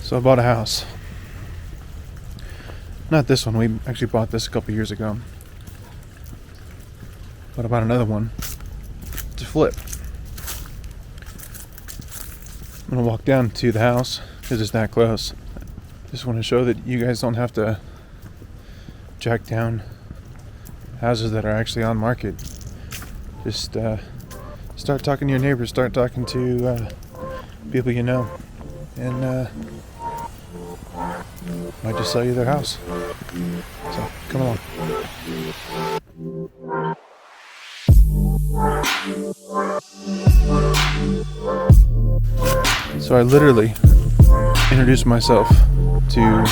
So I bought a house. Not this one. We actually bought this a couple years ago. But I bought another one to flip. I'm going to walk down to the house because it's that close. Just want to show that you guys don't have to track down houses that are actually on market. Just start talking to your neighbors, start talking to people you know, and might just sell you their house. So come along. So I literally introduced myself to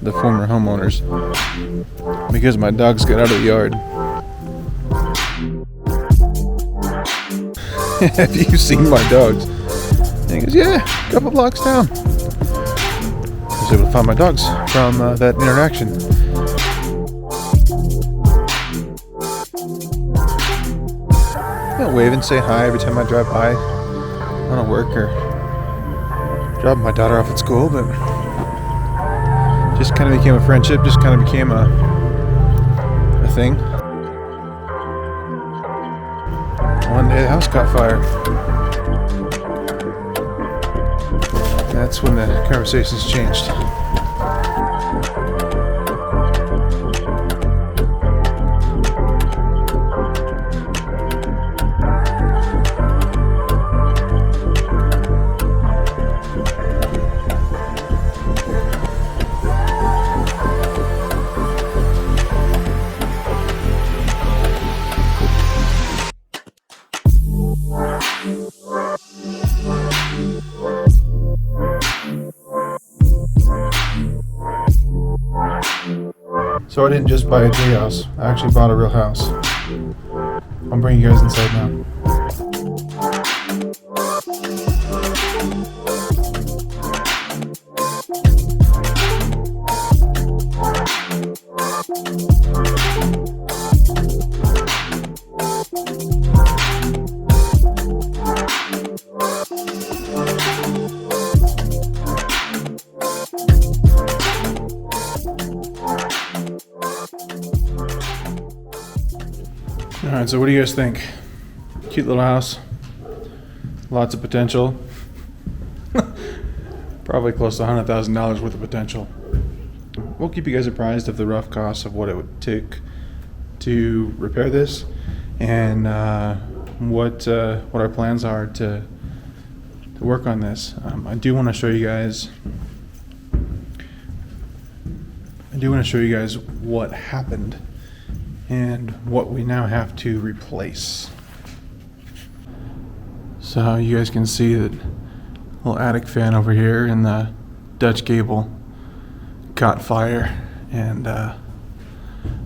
the former homeowners because my dogs got out of the yard. Have you seen my dogs? And he goes, yeah, a couple blocks down. I was able to find my dogs from that interaction. I wave and say hi every time I drive by on a work or drop my daughter off at school, but just kind of became a friendship, just kind of became a thing. One day the house caught fire. That's when the conversations changed. So I didn't just buy a tree house, I actually bought a real house. I'll bring you guys inside now. Alright, so what do you guys think? Cute little house. Lots of potential. Probably close to $100,000 worth of potential. We'll keep you guys apprised of the rough costs of what it would take to repair this and what our plans are to work on this. I do want to show you guys what happened and what we now have to replace. So you guys can see that little attic fan over here and the Dutch gable caught fire and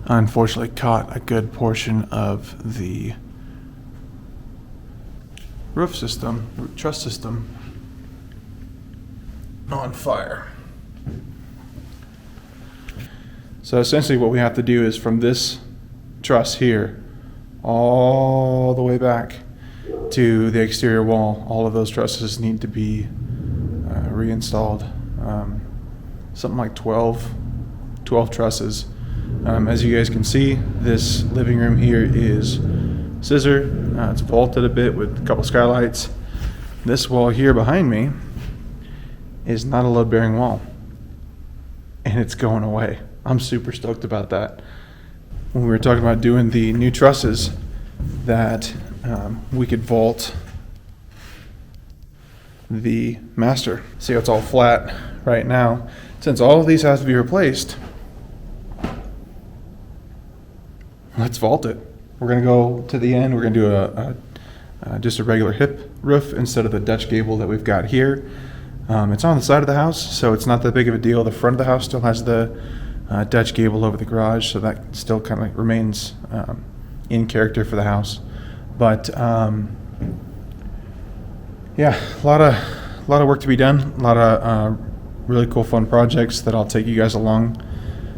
unfortunately caught a good portion of the roof system, truss system on fire. So essentially what we have to do is from this truss here all the way back to the exterior wall, all of those trusses need to be reinstalled. Something like 12 trusses. As you guys can see, this living room here is scissor. It's vaulted a bit with a couple skylights. This wall here behind me is not a load-bearing wall, and it's going away. I'm super stoked about that. When we were talking about doing the new trusses, that we could vault the master. See how it's all flat right now? Since all of these have to be replaced, let's vault it. We're gonna go to the end. We're gonna do just a regular hip roof instead of the Dutch gable that we've got here. It's on the side of the house, so it's not that big of a deal. The front of the house still has the Dutch gable over the garage, so that still kind of remains in character for the house. But yeah, a lot of work to be done. A lot of really cool, fun projects that I'll take you guys along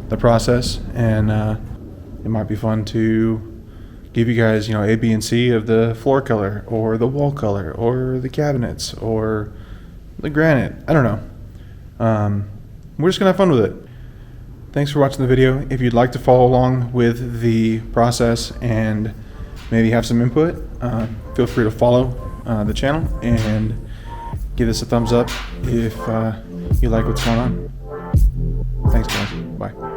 the process, and it might be fun to give you guys, A, B, and C of the floor color, or the wall color, or the cabinets, or the granite. I don't know. We're just gonna have fun with it. Thanks for watching the video. If you'd like to follow along with the process and maybe have some input, feel free to follow the channel and give this a thumbs up if you like what's going on. Thanks guys, bye.